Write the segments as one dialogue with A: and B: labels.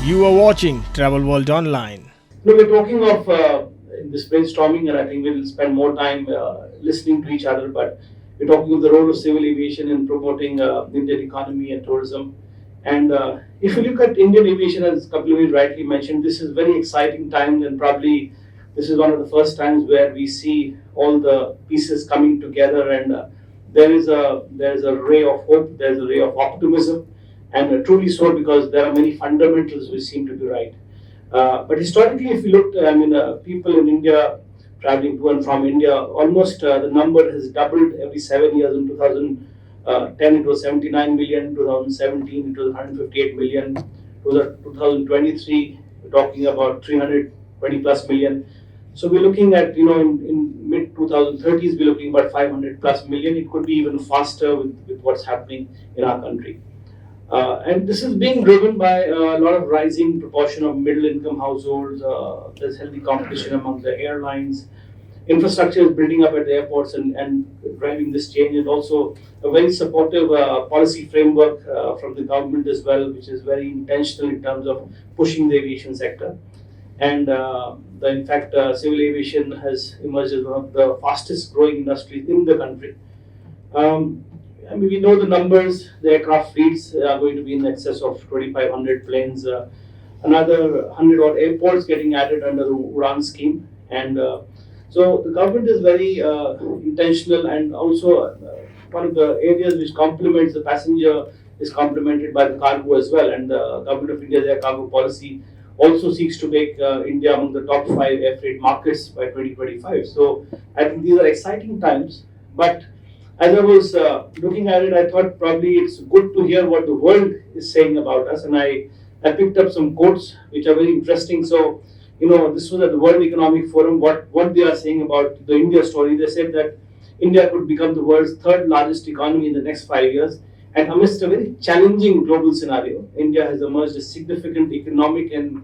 A: You are watching Travel World Online.
B: No, we're talking of in this brainstorming, and I think we'll spend more time listening to each other. But we're talking of the role of civil aviation in promoting the Indian economy and tourism. And if you look at Indian aviation, as Kapil rightly mentioned, this is very exciting time, and probably this is one of the first times where we see all the pieces coming together, and there is a ray of hope, there's a ray of optimism, and truly so because there are many fundamentals which seem to be right. But historically, if you looked, people in India traveling to and from India, almost the number has doubled every 7 years. In 2010, it was 79 million. 2017, it was 158 million. 2023, we're talking about 320 plus million. So we're looking at, in mid 2030s, we're looking about 500 plus million. It could be even faster with what's happening in our country. And this is being driven by a lot of rising proportion of middle income households. There's healthy competition among the airlines. Infrastructure is building up at the airports and driving this change, and also a very supportive policy framework from the government as well, which is very intentional in terms of pushing the aviation sector. And in fact, civil aviation has emerged as one of the fastest growing industries in the country. We know the numbers. The aircraft fleets are going to be in excess of 2,500 planes. Another 100 odd airports getting added under the UDAN scheme, and so the government is very intentional, and also one of the areas which complements the passenger is complemented by the cargo as well. And the government of India's air cargo policy also seeks to make India among the top 5 air freight markets by 2025. So I think these are exciting times, but as I was looking at it, I thought probably it's good to hear what the world is saying about us, and I picked up some quotes which are very interesting. So, this was at the World Economic Forum. What they are saying about the India story, they said that India could become the world's third largest economy in the next 5 years, and amidst a very challenging global scenario, India has emerged as significant economic and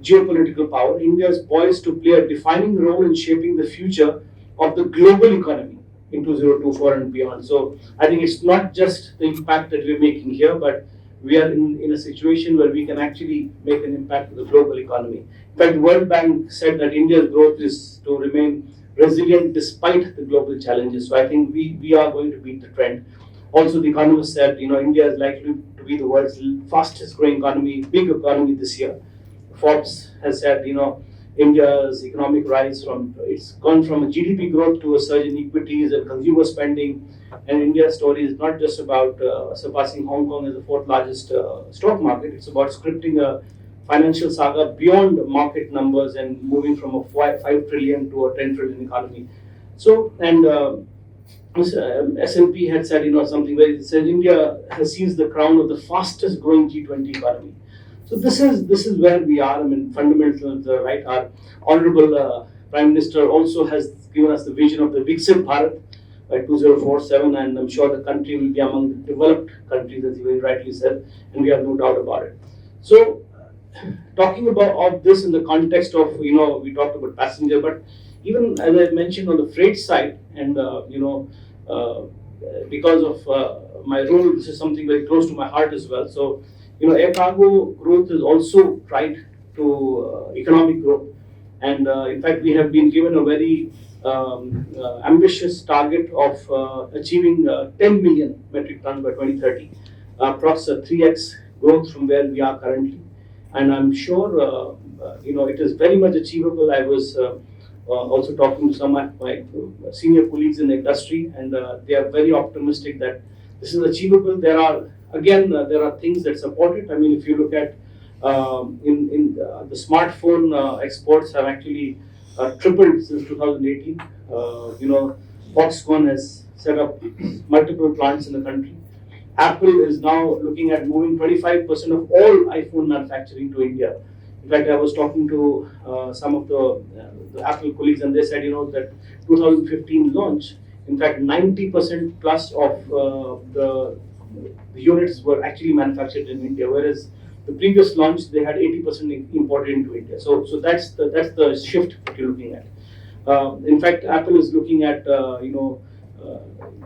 B: geopolitical power. India is poised to play a defining role in shaping the future of the global economy in 2024 and beyond. So I think it's not just the impact that we're making here, but we are in a situation where we can actually make an impact to the global economy. In fact, the World Bank said that India's growth is to remain resilient despite the global challenges. So I think we are going to beat the trend. Also, the economist said, India is likely to be the world's fastest growing economy, big economy this year. Forbes has said, India's economic rise it's gone from a GDP growth to a surge in equities and consumer spending. And India's story is not just about surpassing Hong Kong as the 4th largest stock market. It's about scripting a financial saga beyond market numbers and moving from a 5 trillion to a 10 trillion economy. So, and S&P had said, something where it says India has seized the crown of the fastest growing G20 economy. So this is where we are. Fundamentals are right. Our honorable Prime Minister also has given us the vision of the Viksit Bharat by 2047, and I'm sure the country will be among the developed countries, as he very rightly said, and we have no doubt about it. So, talking about all this in the context of, we talked about passenger, but even as I mentioned on the freight side, and because of my role, this is something very close to my heart as well. So, air cargo growth is also tied to economic growth, and in fact, we have been given a very ambitious target of achieving 10 million metric tons by 2030, across a 3x growth from where we are currently. And I'm sure it is very much achievable. I was also talking to some of my senior colleagues in the industry, and they are very optimistic that this is achievable. There are things that support it. If you look at the smartphone exports have actually tripled since 2018. Foxconn has set up multiple plants in the country. Apple is now looking at moving 25% of all iPhone manufacturing to India. In fact, I was talking to some of the Apple colleagues, and they said, that 2015 launch, in fact, 90% plus of the units were actually manufactured in India, whereas the previous launch they had 80% imported into India. So that's the shift that you're looking at. In fact, Apple is looking at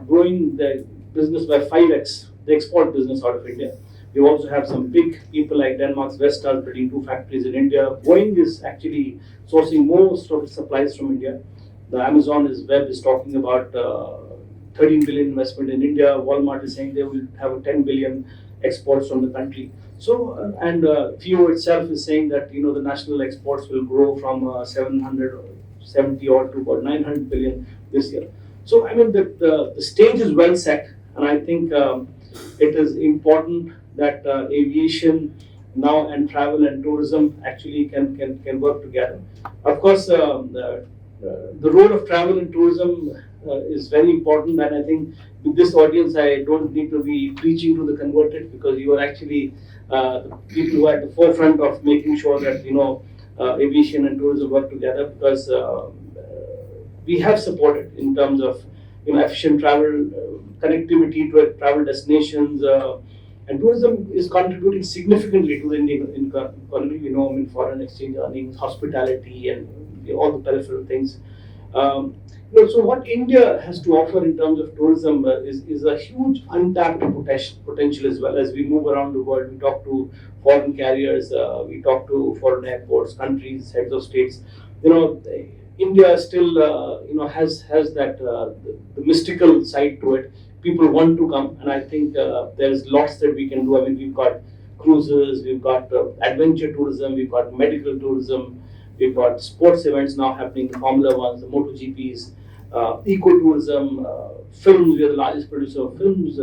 B: growing the business by 5x, the export business out of India. We also have some big people like Denmark's Vestas building 2 factories in India. Boeing is actually sourcing most of its supplies from India. The Amazon is Web is talking about 13 billion investment in India. Walmart is saying they will have a 10 billion exports from the country. So and FIO itself is saying that the national exports will grow from 770 odd to about 900 billion this year. So I mean the stage is well set, and I think it is important that aviation now and travel and tourism actually can work together. Of course, the role of travel and tourism is very important, and I think with this audience, I don't need to be preaching to the converted, because you are actually the people who are at the forefront of making sure that aviation and tourism work together, because we have supported in terms of efficient travel, connectivity to travel destinations. And tourism is contributing significantly to the Indian economy. I mean, foreign exchange earnings, hospitality, and all the peripheral things. So what India has to offer in terms of tourism is a huge untapped potential as well. As we move around the world, we talk to foreign carriers, we talk to foreign airports, countries, heads of states. India still has that the mystical side to it. People want to come, and I think there's lots that we can do. I mean, we've got cruises, we've got adventure tourism, we've got medical tourism, we've got sports events now happening, the Formula Ones, the MotoGPs, ecotourism, films. We are the largest producer of films.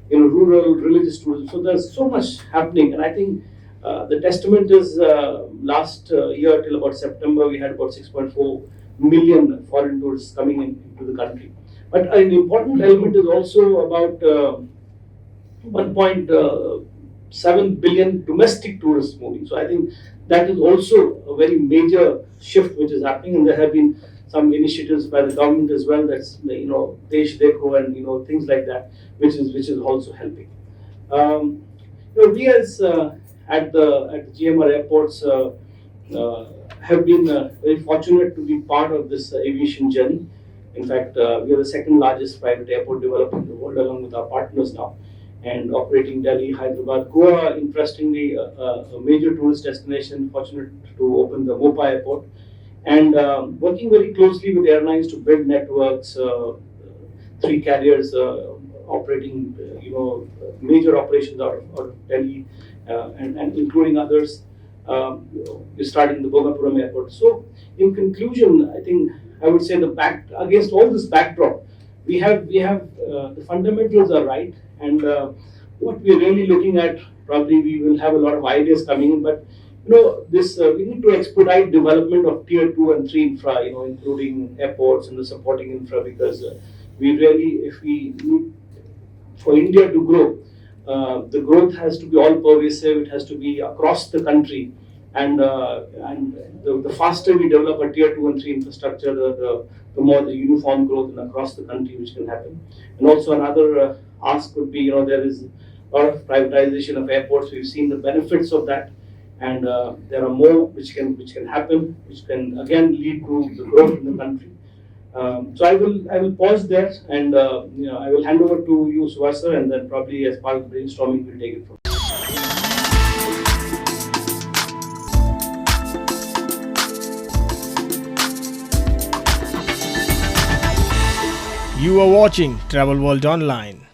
B: Rural religious tourism. So there's so much happening, and I think the testament is last year till about September we had about 6.4 million foreign tourists coming into the country. But an important element is also about 1.7 billion domestic tourists moving. So I think that is also a very major shift which is happening, and there have been some initiatives by the government as well. That's Desh Dekho and things like that, which is also helping. We as at the GMR airports have been very fortunate to be part of this aviation journey. In fact, we are the second largest private airport developer in the world, along with our partners now, and operating Delhi, Hyderabad, Goa. Interestingly, a major tourist destination. Fortunate to open the Mopa airport, and working very closely with airlines to build networks. 3 carriers operating, major operations out of Delhi, and including others. We're starting the Bhogapuram airport. So, in conclusion, I think I would say against all this backdrop, we have the fundamentals are right, and what we're really looking at, probably we will have a lot of ideas coming in, but this we need to expedite development of tier 2 and 3 infra, including airports and the supporting infra, because we really, if we need for India to grow, the growth has to be all pervasive. It has to be across the country, and the faster we develop a tier 2 and 3 infrastructure, the more the uniform growth and across the country which can happen. And also another ask would be, there is a lot of privatization of airports. We've seen the benefits of that, and there are more which can happen, which can again lead to the growth in the country. So I will pause there, and I will hand over to you, Suhasar, and then probably as part of the brainstorming we'll take it from.
A: You are watching Travel World Online.